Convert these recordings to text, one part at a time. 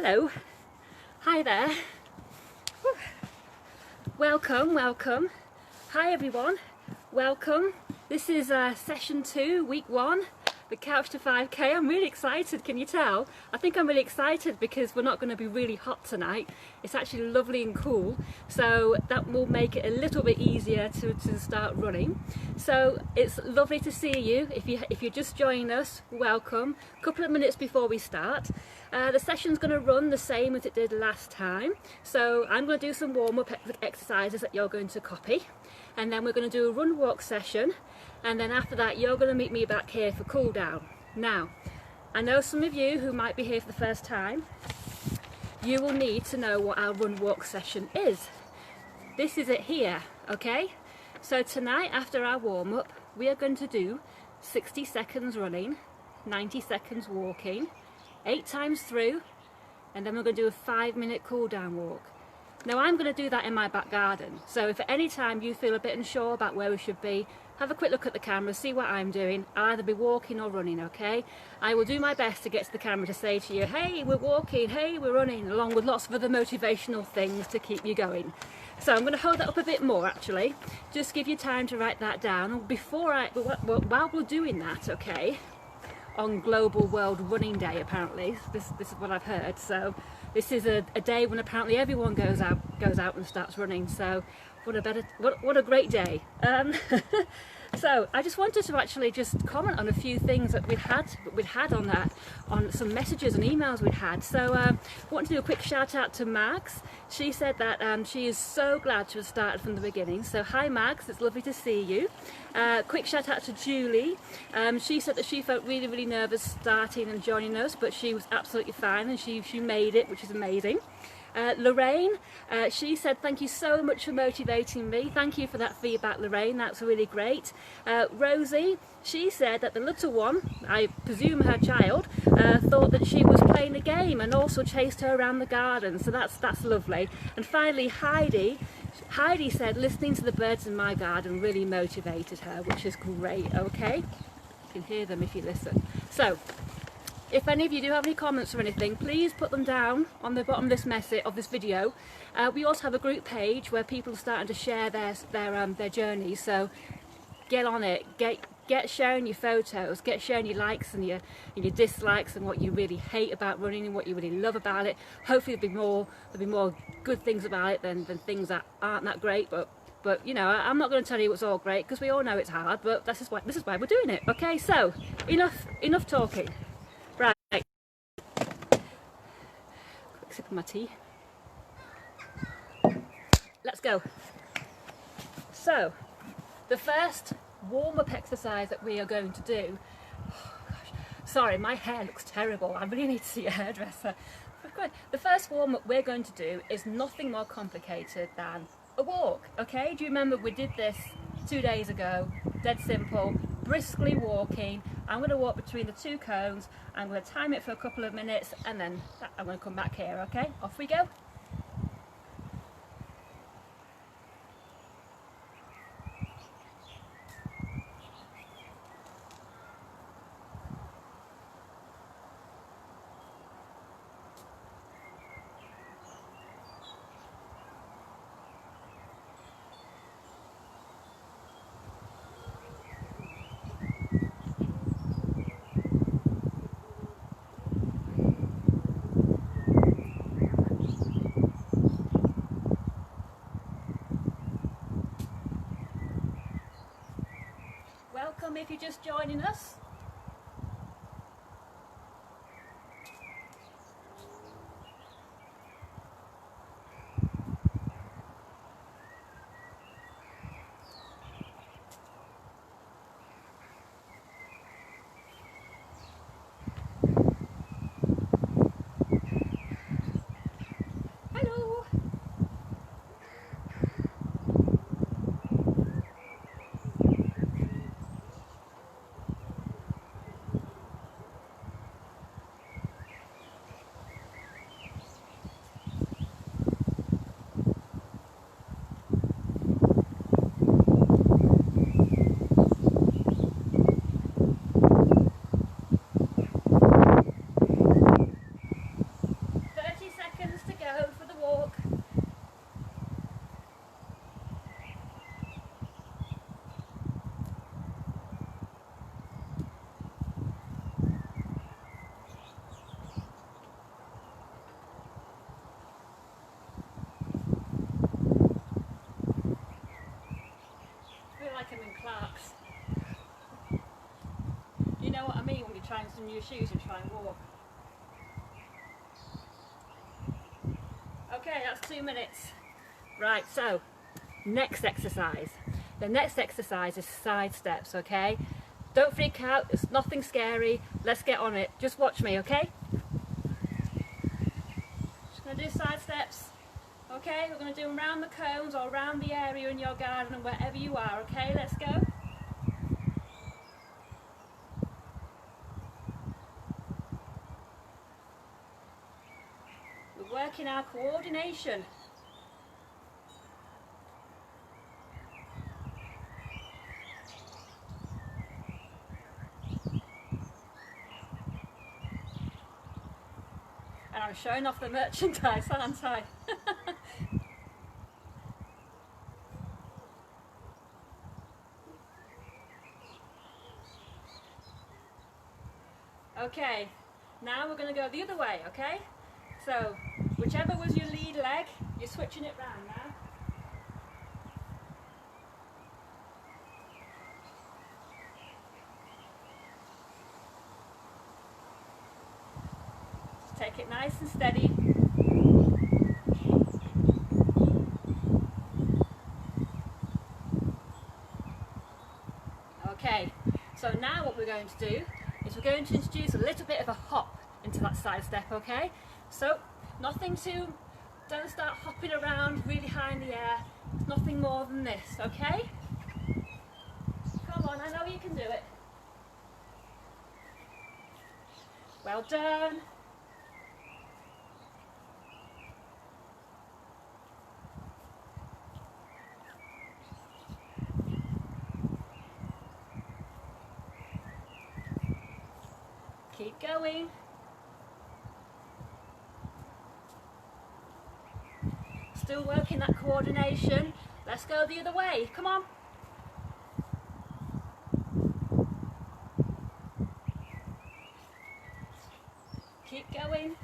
Hello, hi there, welcome, welcome, hi everyone, welcome. This is session 2, week 1, the Couch to 5K. I'm really excited, can you tell? I think I'm really excited because we're not going to be really hot tonight. It's actually lovely and cool, so that will make it a little bit easier to start running. So it's lovely to see you. If you're just joining us, welcome. A couple of minutes before we start. The session's going to run the same as it did last time. So I'm going to do some warm-up exercises that you're going to copy, and then we're going to do a run walk session, and then after that you're going to meet me back here for cool down. Now, I know some of you who might be here for the first time, you will need to know what our run walk session is. This is it here, okay? So tonight after our warm-up we are going to do 60 seconds running, 90 seconds walking, 8 times through, and then we're going to do a 5-minute cool down walk. Now I'm going to do that in my back garden, so if at any time you feel a bit unsure about where we should be, have a quick look at the camera, see what I'm doing. I'll either be walking or running, okay? I will do my best to get to the camera to say to you, hey, we're walking, hey, we're running, along with lots of other motivational things to keep you going. So I'm going to hold that up a bit more actually, just give you time to write that down. While we're doing that, okay, on Global World Running Day apparently, this is what I've heard, so this is a day when apparently everyone goes out and starts running, so what a great day. So I just wanted to actually just comment on a few things that we'd had on that, on some messages and emails we'd had. So I want to do a quick shout out to Mags. She said that she is so glad to have started from the beginning. So hi Mags, it's lovely to see you. Quick shout out to Julie. She said that she felt really nervous starting and joining us, but she was absolutely fine and she made it, which is amazing. Lorraine, she said thank you so much for motivating me. Thank you for that feedback, Lorraine, that's really great. Rosie, she said that the little one, I presume her child, thought that she was playing a game and also chased her around the garden, so that's lovely. And finally Heidi said listening to the birds in my garden really motivated her, which is great, okay? You can hear them if you listen. So if any of you do have any comments or anything, please put them down on the bottom of this video. We also have a group page where people are starting to share their journeys, so get on it, get sharing your photos, get sharing your likes and your dislikes and what you really hate about running and what you really love about it. Hopefully there'll be more good things about it than things that aren't that great, but you know, I'm not going to tell you it's all great because we all know it's hard, but this is why we're doing it. Okay, so enough talking. Right, quick sip of my tea. Let's go. So, the first warm-up exercise that we are going to do, oh gosh, sorry, my hair looks terrible. I really need to see a hairdresser. The first warm-up we're going to do is nothing more complicated than a walk, okay? Do you remember we did this 2 days ago? Dead simple, briskly walking. I'm going to walk between the 2 cones. I'm going to time it for a couple of minutes and then I'm going to come back here, okay? Off we go. Welcome if you're just joining us. Hello. trying some new shoes and try and walk. Okay, that's 2 minutes. Right, so next exercise. The next exercise is side steps, okay? Don't freak out, it's nothing scary. Let's get on it. Just watch me, okay? Just gonna do side steps. Okay, we're gonna do them around the cones or around the area in your garden and wherever you are, okay? Let's go. We're working our coordination. And I'm showing off the merchandise, aren't I? Okay, now we're going to go the other way, okay? So, whichever was your lead leg, you're switching it round now. Just take it nice and steady. Okay, so now what we're going to do is we're going to introduce a little bit of a hop into that side step, okay? So, nothing too, don't start hopping around really high in the air, nothing more than this, okay? Come on, I know you can do it. Well done. Keep going. Still working that coordination. Let's go the other way. Come on. Keep going.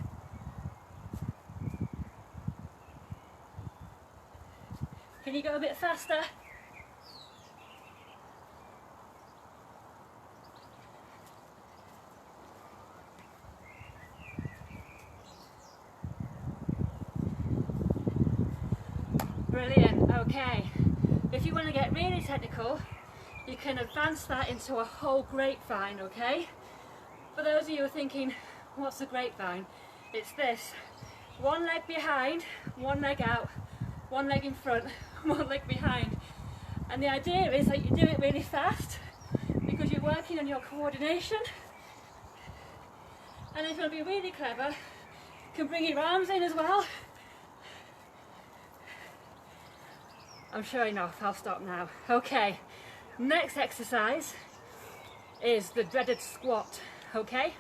Can you go a bit faster? Brilliant, okay. If you want to get really technical, you can advance that into a whole grapevine, okay? For those of you who are thinking, what's a grapevine? It's this. One leg behind, one leg out, one leg in front, one leg behind. And the idea is that you do it really fast because you're working on your coordination. And if you want to be really clever, you can bring your arms in as well. I'm showing off, I'll stop now. Okay, next exercise is the dreaded squat, okay?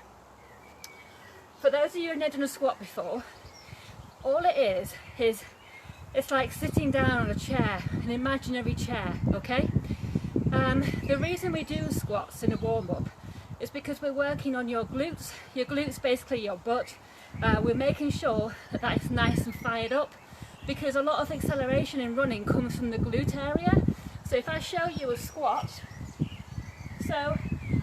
For those of you who've never done a squat before, all it is it's like sitting down on a chair, an imaginary chair, okay? The reason we do squats in a warm-up is because we're working on your glutes basically your butt. We're making sure that that is nice and fired up, because a lot of acceleration in running comes from the glute area. So if I show you a squat, so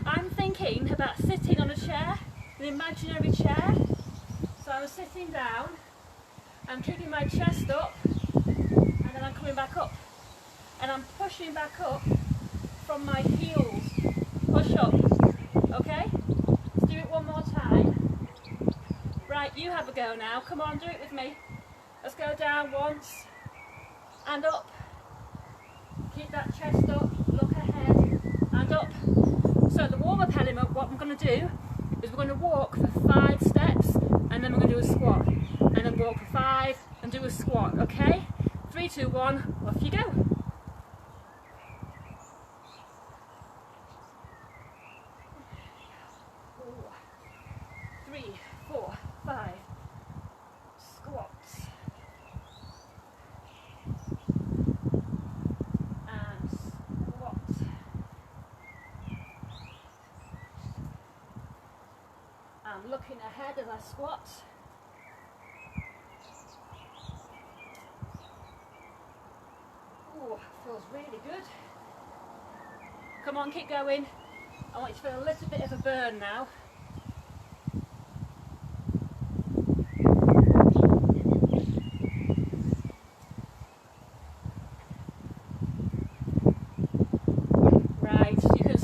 I'm thinking about sitting on a chair, an imaginary chair. So I'm sitting down, I'm keeping my chest up, and then I'm coming back up. And I'm pushing back up from my heels. Push up, okay? Let's do it one more time. Right, you have a go now. Come on, do it with me. Let's go down once and up. Keep that chest up, look ahead and up. So the warm-up element, what I'm going to do is we're going to walk for 5 steps and then we're going to do a squat. And then walk for 5 and do a squat, okay? 3, 2, 1, off you go. 3, 4, 5. Squats. And squat. I'm looking ahead as I squat. Ooh, feels really good. Come on, keep going. I want you to feel a little bit of a burn now.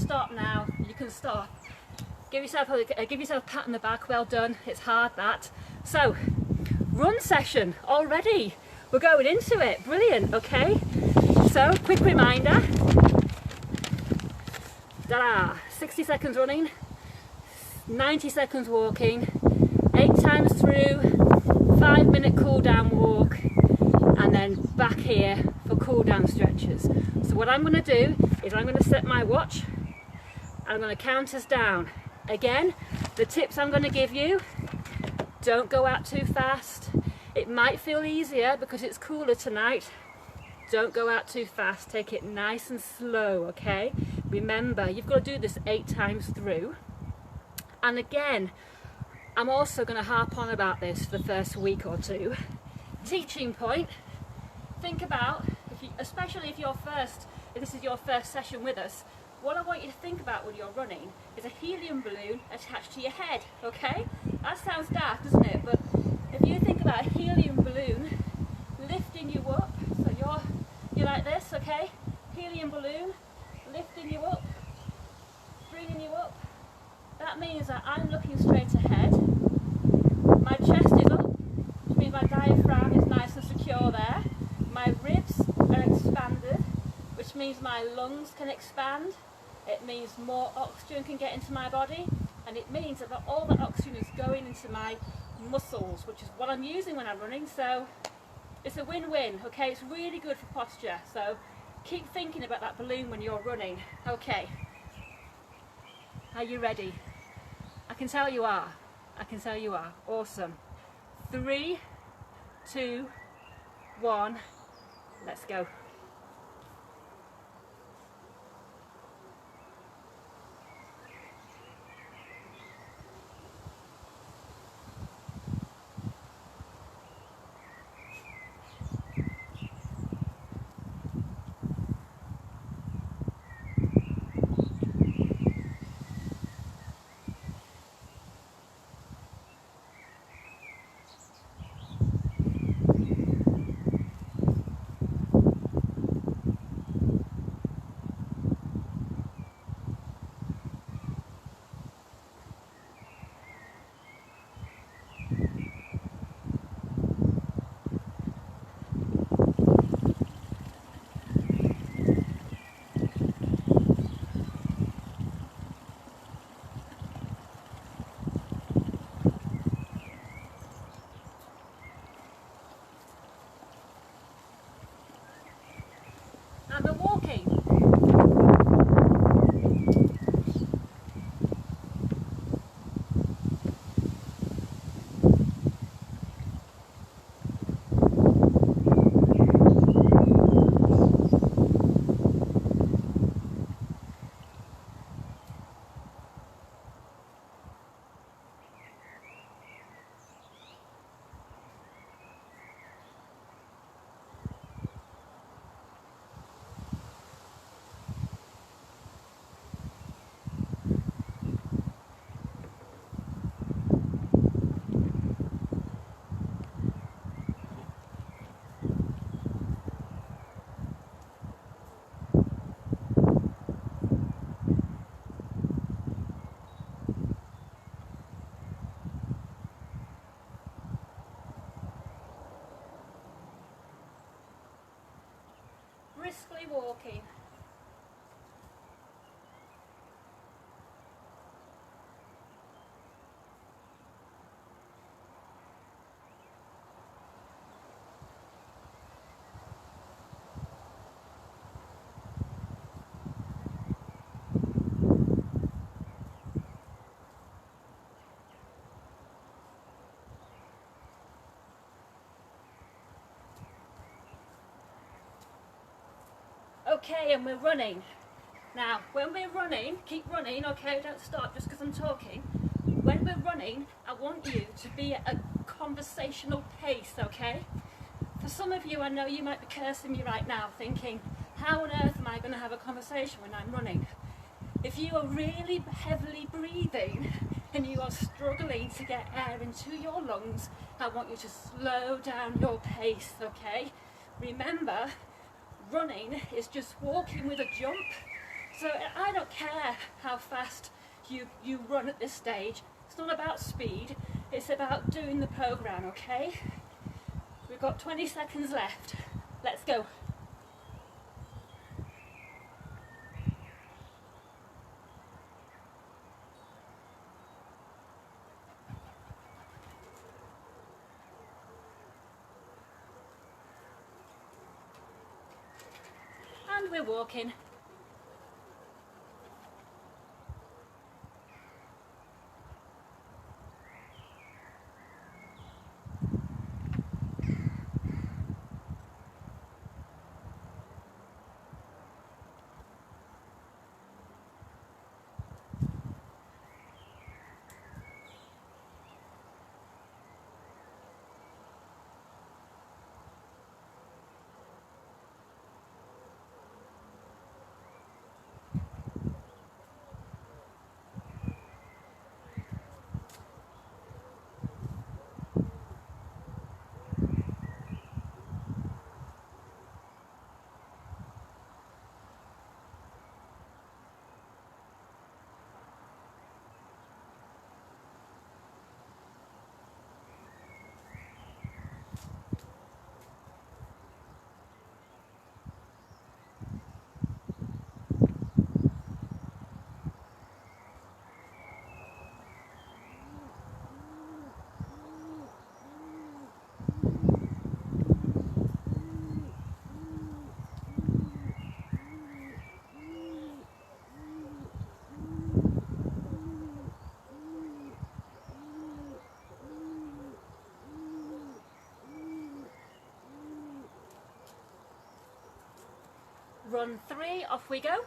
stop now. You can stop. Give yourself a pat on the back. Well done. It's hard, that. So, run session already. We're going into it. Brilliant. Okay. So, quick reminder. 60 seconds running, 90 seconds walking, 8 times through, 5-minute cool down walk, and then back here for cool down stretches. So what I'm going to do is I'm going to set my watch and I'm going to count us down. Again, the tips I'm going to give you: don't go out too fast. It might feel easier because it's cooler tonight. Don't go out too fast. Take it nice and slow, okay? Remember, you've got to do this 8 times through. And again, I'm also going to harp on about this for the first week or two. Teaching point: think about, especially if this is your first session with us, what I want you to think about when you're running is a helium balloon attached to your head, okay? That sounds daft, doesn't it? But if you think about a helium balloon lifting you up, so you're like this, okay? Helium balloon lifting you up, bringing you up. That means that I'm looking straight ahead. My chest is up, which means my diaphragm is nice and secure there. My ribs are expanded, which means my lungs can expand. It means more oxygen can get into my body, and it means that all the oxygen is going into my muscles, which is what I'm using when I'm running. So it's a win-win, okay? It's really good for posture. So keep thinking about that balloon when you're running. Okay, are you ready? I can tell you are. I can tell you are. Awesome. 3, 2, 1, let's go. And we're walking. Briskly walking. Okay, and we're running. Now, when we're running, keep running, okay, don't stop just because I'm talking. When we're running, I want you to be at a conversational pace, okay? For some of you, I know you might be cursing me right now, thinking, how on earth am I going to have a conversation when I'm running? If you are really heavily breathing and you are struggling to get air into your lungs, I want you to slow down your pace, okay? Remember, running is just walking with a jump, So I don't care how fast you run at this stage. It's not about speed, it's about doing the program, okay? We've got 20 seconds left. Let's go. And we're walking. Run 3, off we go.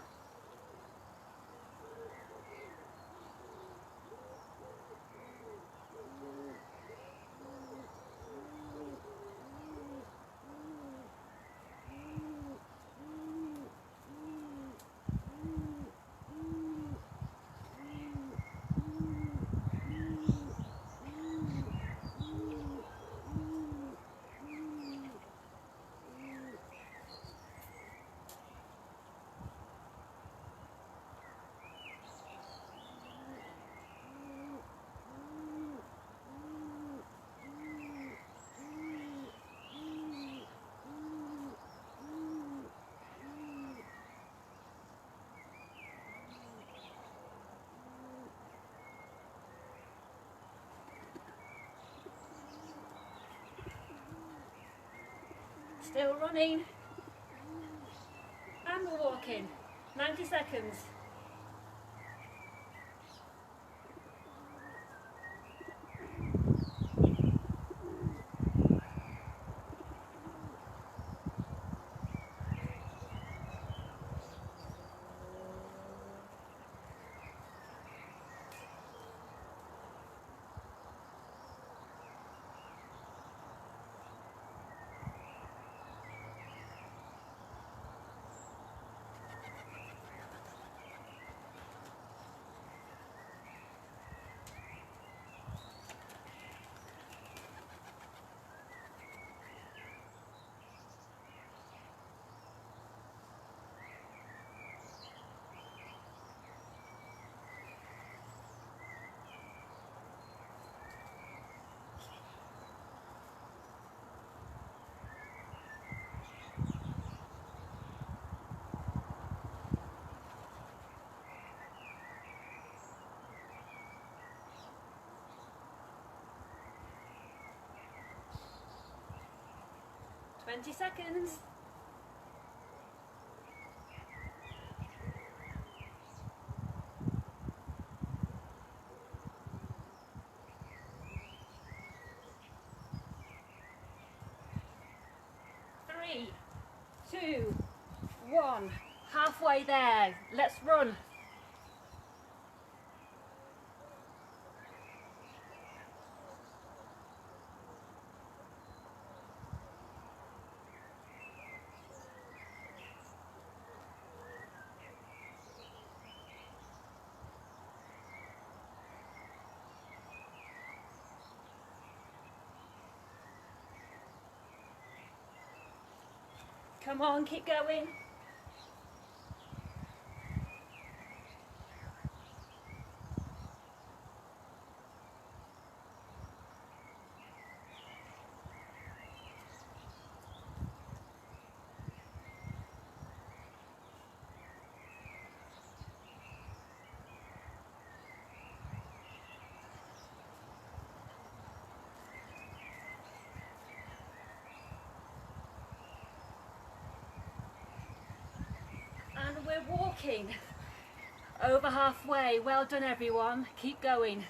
Still running. And we're walking. 90 seconds. Twenty seconds. Three, two, one. Halfway there. Let's run. Come on, keep going. walking. Over halfway. Well done everyone. Keep going.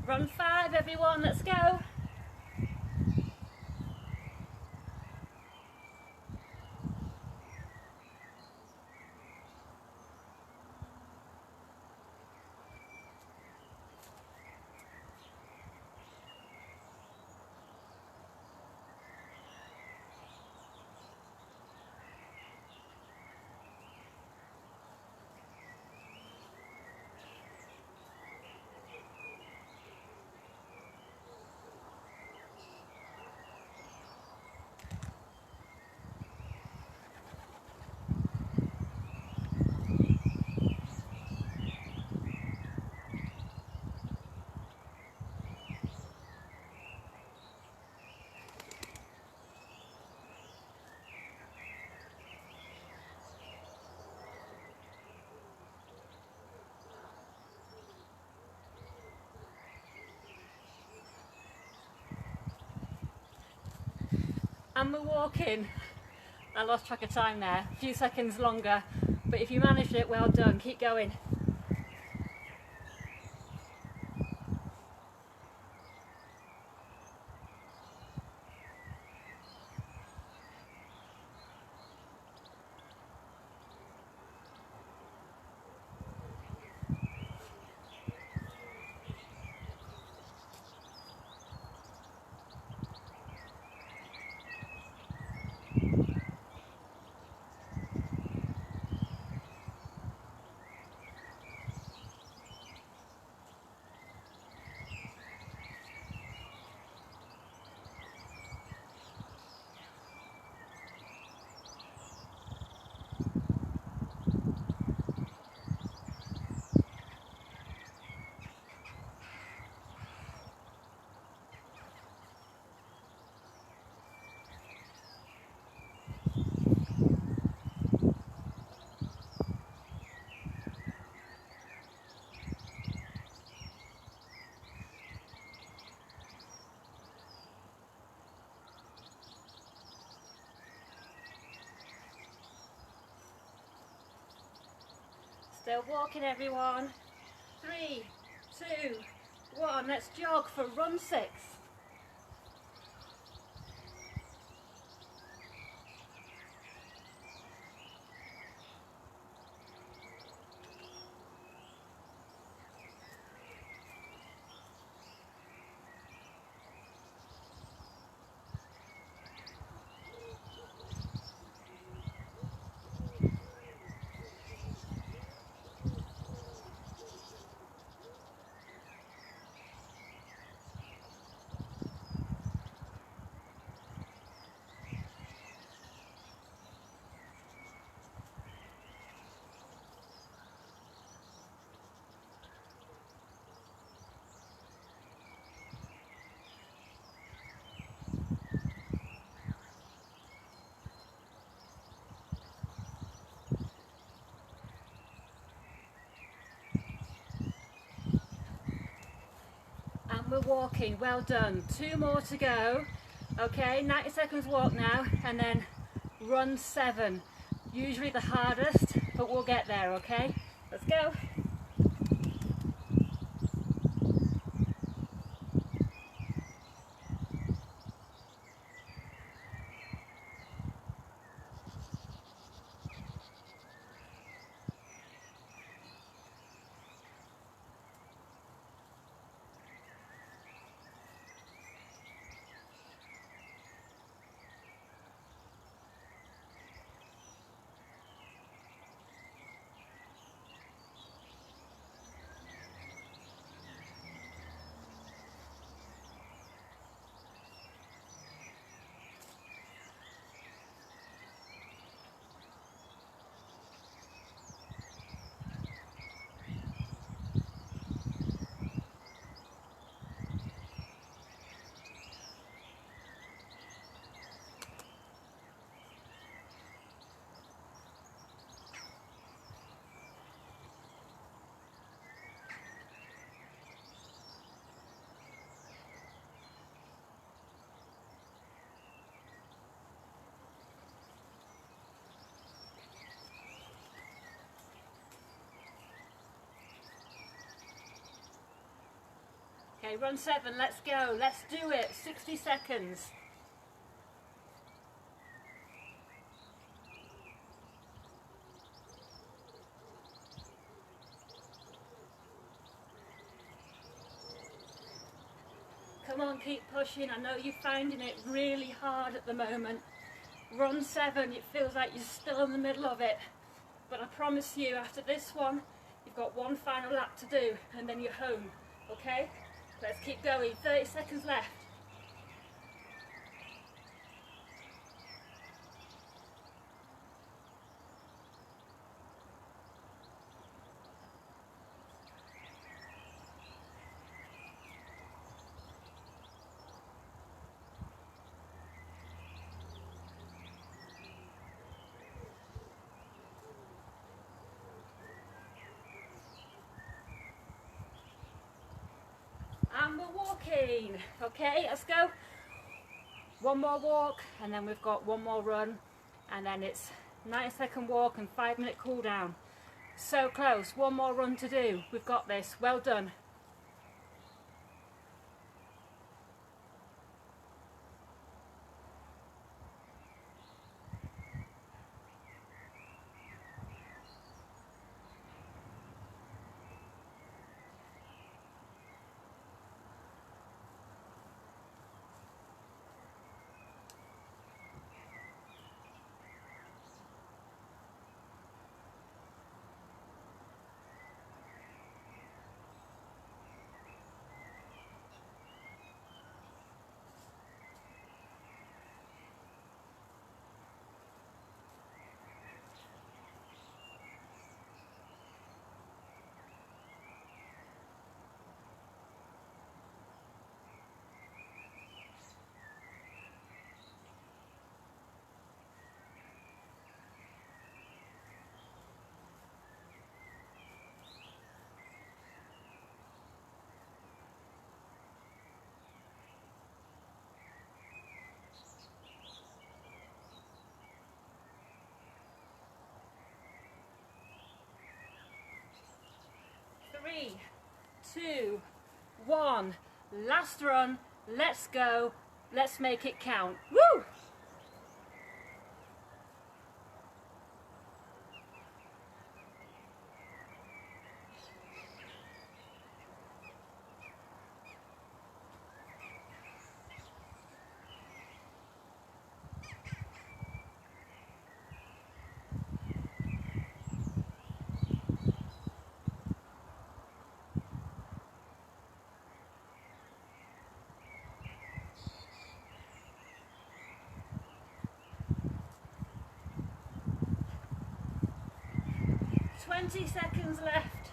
Run 5 everyone, let's go. And we're walking. I lost track of time there, a few seconds longer, but if you managed it, well done, keep going. Still walking everyone. 3, 2, 1, let's jog for run 6. And we're walking, well done. 2 more to go. Okay, 90 seconds walk now, and then run 7. Usually the hardest, but we'll get there, okay? Let's go. Okay, run 7, let's go, let's do it, 60 seconds. Come on, keep pushing, I know you're finding it really hard at the moment. Run 7, it feels like you're still in the middle of it, but I promise you after this one, you've got one final lap to do and then you're home, okay? Let's keep going, 30 seconds left. And we're walking, okay, let's go. One more walk, and then we've got one more run, and then it's 90-second walk and 5-minute cool down. So close, one more run to do. We've got this, well done. Three, 2, 1, last run, let's go, let's make it count. Woo! Twenty seconds left.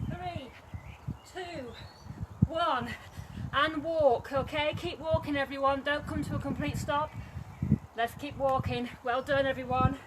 Three, 2, 1, and walk. Okay, keep walking everyone, don't come to a complete stop. Let's keep walking. Well done everyone.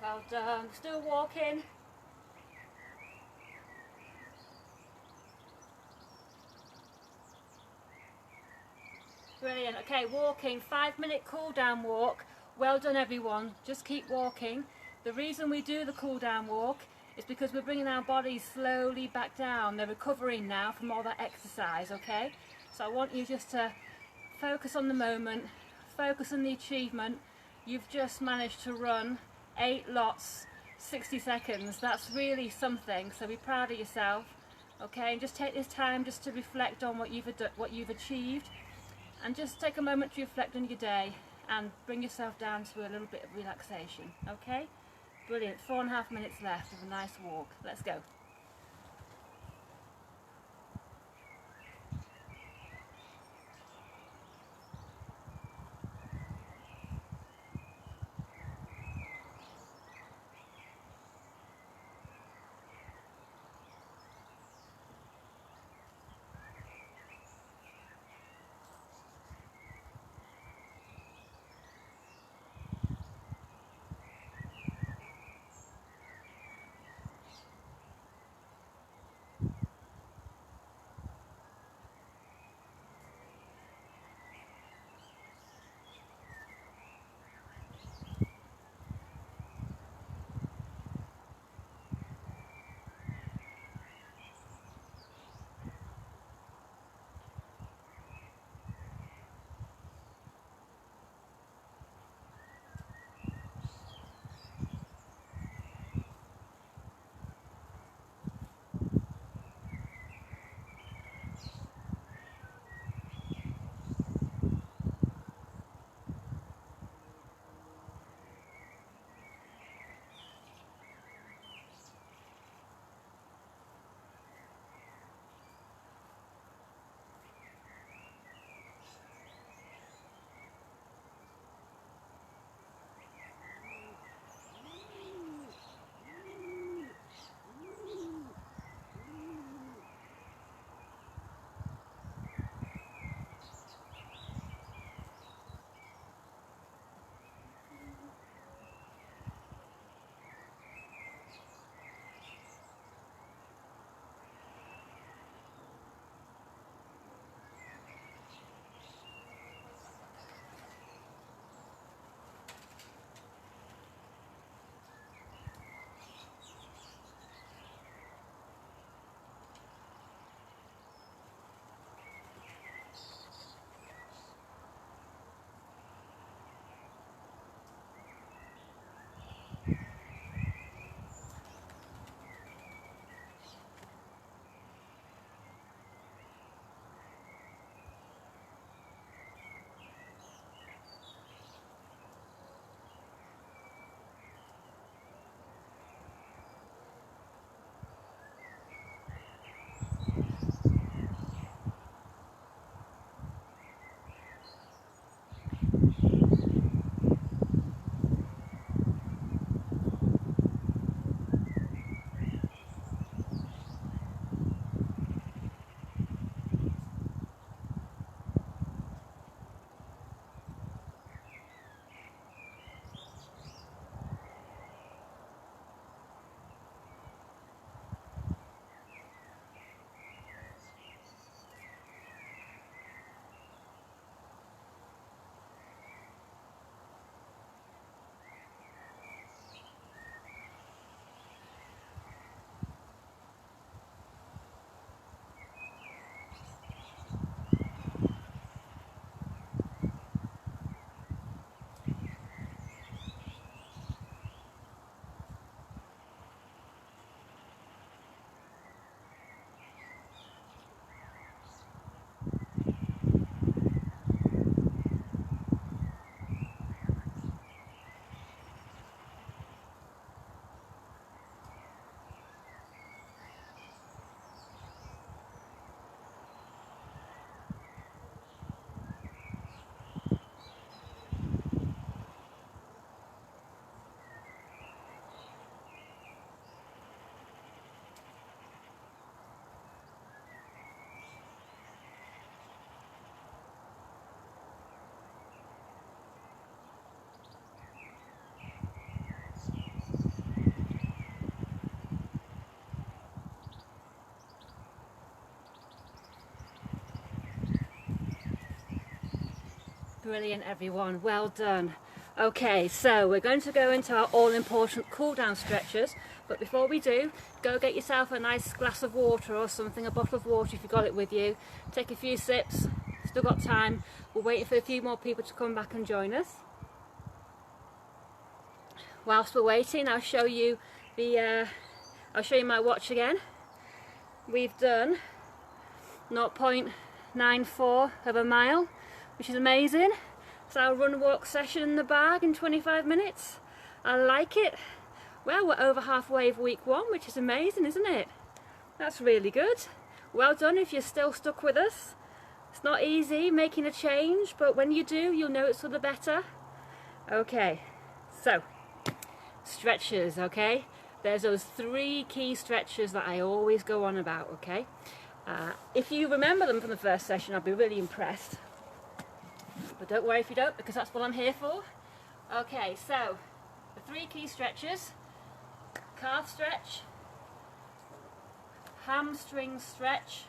Well done. Still walking. Brilliant. Okay, walking. 5-minute cool down walk. Well done everyone. Just keep walking. The reason we do the cool down walk is because we're bringing our bodies slowly back down. They're recovering now from all that exercise, okay? So I want you just to focus on the moment, focus on the achievement. You've just managed to run 8 lots, 60 seconds. That's really something, so be proud of yourself, okay? And just take this time just to reflect on what you've achieved, and just take a moment to reflect on your day and bring yourself down to a little bit of relaxation, okay? Brilliant. 4.5 minutes left of a nice walk. Let's go. Brilliant, everyone, well done. Okay, so we're going to go into our all-important cool-down stretches, but before we do, go get yourself a nice glass of water or something, a bottle of water if you've got it with you. Take a few sips, still got time. We're waiting for a few more people to come back and join us. Whilst we're waiting, I'll show you my watch again. We've done 0.94 of a mile, which is amazing. It's our run walk session in the bag in 25 minutes. I like it. Well, we're over halfway of week 1, which is amazing, isn't it? That's really good. Well done if you're still stuck with us. It's not easy making a change, but when you do, you'll know it's for the better. Okay, so stretches, okay? There's those 3 key stretches that I always go on about, okay? If you remember them from the first session, I'll be really impressed. But don't worry if you don't, because that's what I'm here for. Okay, so the 3 key stretches: calf stretch, hamstring stretch,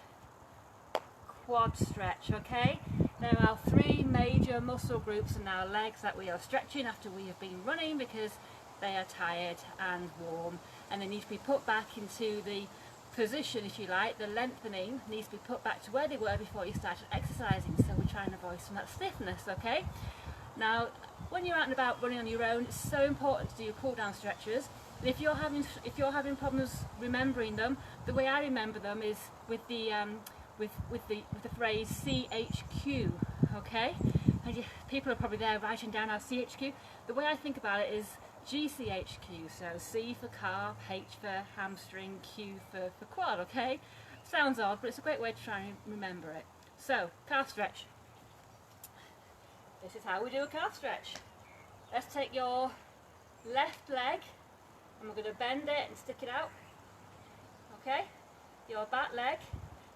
quad stretch, okay? There are 3 major muscle groups in our legs that we are stretching after we have been running because they are tired and warm, and they need to be put back into the position, if you like. The lengthening needs to be put back to where they were before you started exercising, so we're trying to avoid some of that stiffness, okay? Now, when you're out and about running on your own, it's so important to do your cool down stretches. And if you're having problems remembering them, the way I remember them is with the phrase CHQ, okay? And people are probably there writing down our CHQ. The way I think about it is GCHQ, so C for calf, H for hamstring, Q for quad, okay? Sounds odd, but it's a great way to try and remember it. So, calf stretch. This is how we do a calf stretch. Let's take your left leg and we're going to bend it and stick it out, okay? Your back leg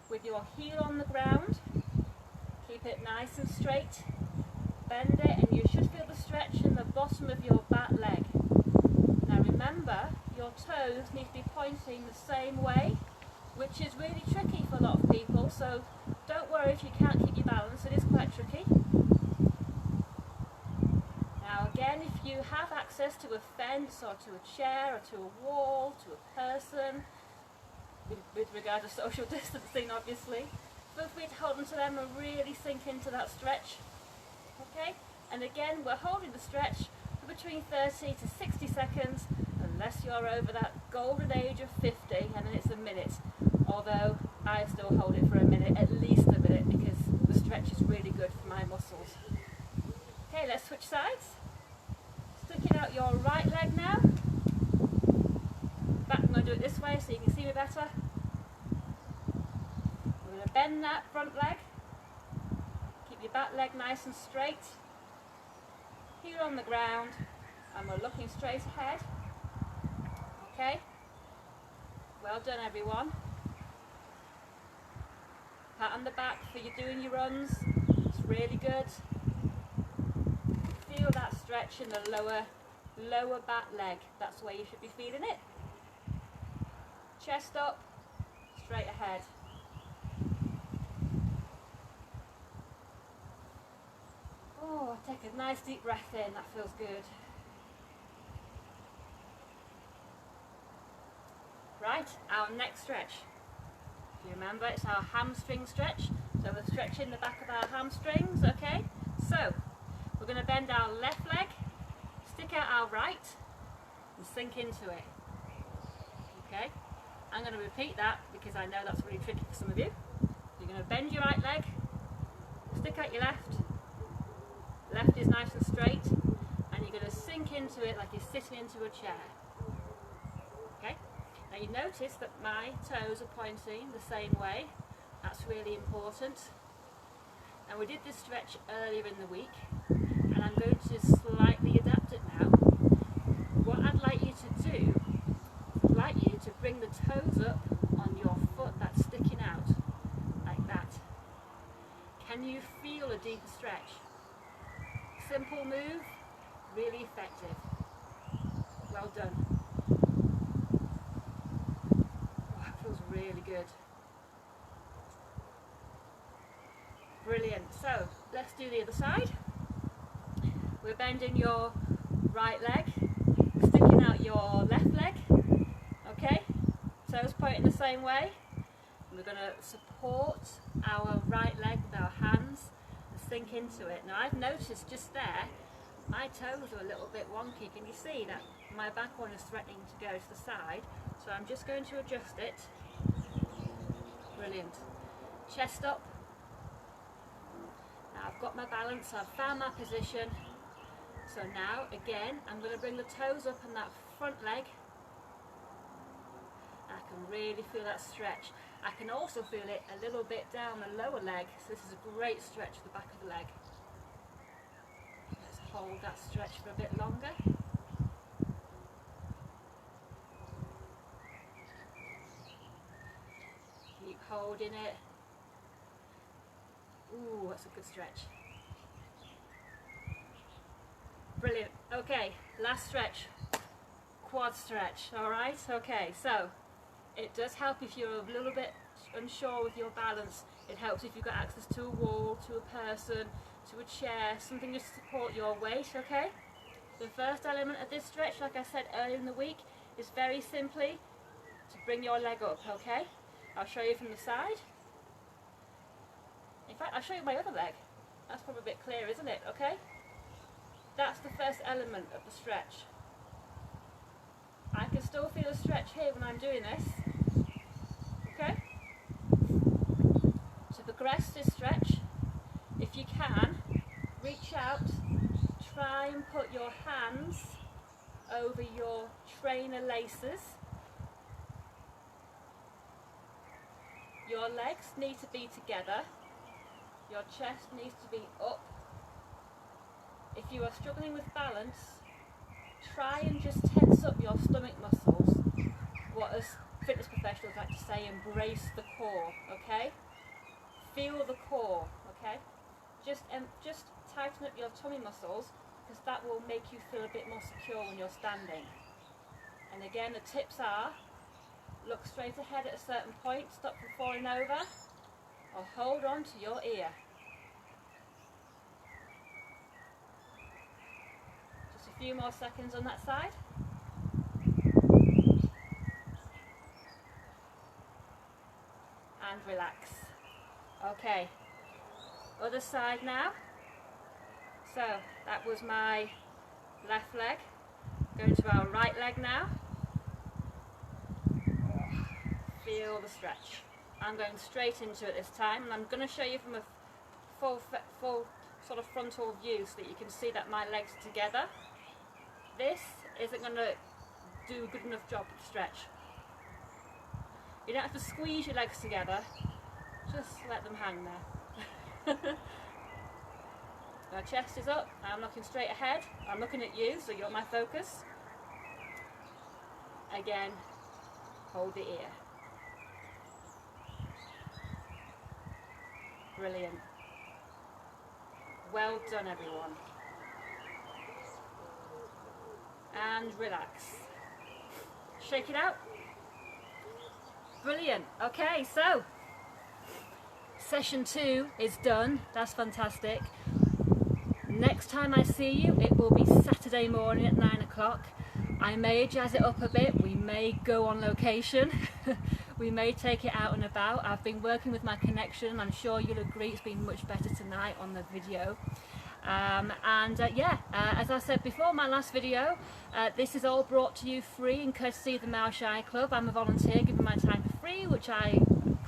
with your heel on the ground, keep it nice and straight, bend it, and you should feel the stretch in the bottom of your back leg. Now remember, your toes need to be pointing the same way, which is really tricky for a lot of people, so don't worry if you can't keep your balance, it is quite tricky. Now again, if you have access to a fence or to a chair or to a wall, to a person, with regard to social distancing obviously, feel free to hold onto them and really sink into that stretch. Okay, and again we're holding the stretch for between 30 to 60 seconds, unless you're over that golden age of 50, and then it's a minute, although I still hold it for a minute, at least a minute, because the stretch is really good for my muscles. Okay, let's switch sides. Sticking out your right leg now. Back, I'm going to do it this way so you can see me better. We're going to bend that front leg. Keep your back leg nice and straight. Heel on the ground, and we're looking straight ahead. Okay? Well done, everyone. Pat on the back for you doing your runs. It's really good. Feel that stretch in the lower back leg. That's where you should be feeling it. Chest up, straight ahead. Oh, take a nice deep breath in, that feels good. Right, our next stretch. If you remember, it's our hamstring stretch. So we're stretching the back of our hamstrings, okay? So, we're going to bend our left leg, stick out our right, and sink into it. Okay? I'm going to repeat that because I know that's really tricky for some of you. You're going to bend your right leg, stick out your left. Left is nice and straight, and you're going to sink into it like you're sitting into a chair. Okay? Now you notice that my toes are pointing the same way. That's really important. And we did this stretch earlier in the week, and I'm going to slightly adapt it now. What I'd like you to do, I'd like you to bring the toes up on your foot that's sticking out, like that. Can you feel a deeper stretch? Simple move, really effective. Well done. Oh, that feels really good. Brilliant. So let's do the other side. we're bending your right leg, sticking out your left leg, okay? Toes pointing the same way. And we're going to support our right leg with our hands and sink into it. Now I've noticed just there, my toes are a little bit wonky. Can you see that my back one is threatening to go to the side? So I'm just going to adjust it. Brilliant. Chest up. Now I've got my balance, I've found my position. So now again I'm going to bring the toes up on that front leg. I can really feel that stretch. I can also feel it a little bit down the lower leg, so this is a great stretch for the back of the leg. Let's hold that stretch for a bit longer. Keep holding it. Ooh, that's a good stretch. Brilliant. Okay, last stretch. Quad stretch, alright? Okay, so it does help if you're a little bit unsure with your balance. It helps if you've got access to a wall, to a person, to a chair, something just to support your weight, okay? The first element of this stretch, like I said earlier in the week, is very simply to bring your leg up, okay? I'll show you from the side. In fact, I'll show you my other leg. That's probably a bit clearer, isn't it? Okay? That's the first element of the stretch. I can still feel a stretch here when I'm doing this. Okay? To progress this stretch, if you can, reach out, try and put your hands over your trainer laces. Your legs need to be together. Your chest needs to be up. If you are struggling with balance, try and just tense up your stomach muscles. What as fitness professionals like to say, embrace the core, okay? Feel the core, okay? Just tighten up your tummy muscles, because that will make you feel a bit more secure when you're standing. And again, the tips are, look straight ahead at a certain point, stop from falling over, or hold on to your ear. Just a few more seconds on that side. And relax. Okay, other side now. So that was my left leg. Going to our right leg now. Feel the stretch. I'm going straight into it this time, and I'm going to show you from a full sort of frontal view so that you can see that my legs are together. This isn't going to do a good enough job to stretch. You don't have to squeeze your legs together, just let them hang there. My chest is up, I'm looking straight ahead, I'm looking at you, so you're my focus. Again, hold the ear. Brilliant. Well done, everyone. And relax. Shake it out. Brilliant. Okay, so session 2 is done. That's fantastic. Next time I see you, it will be Saturday morning at 9 o'clock. I may jazz it up a bit. We may go on location. We may take it out and about. I've been working with my connection. I'm sure you'll agree it's been much better tonight on the video. As I said before, my last video, this is all brought to you free in courtesy of the Mouse Eye Club. I'm a volunteer giving my time for free, which I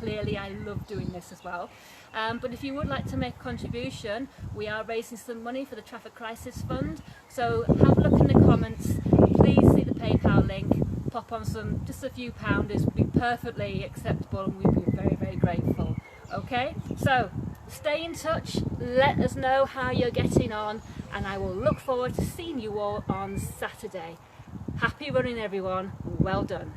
love doing this as well. But if you would like to make a contribution, we are raising some money for the Traffic Crisis Fund. So have a look in the comments. Please see the PayPal link. Pop on just a few pounders would be perfectly acceptable, and we'd be very, very grateful. Okay, so stay in touch, let us know how you're getting on, and I will look forward to seeing you all on Saturday. Happy running, everyone. Well done.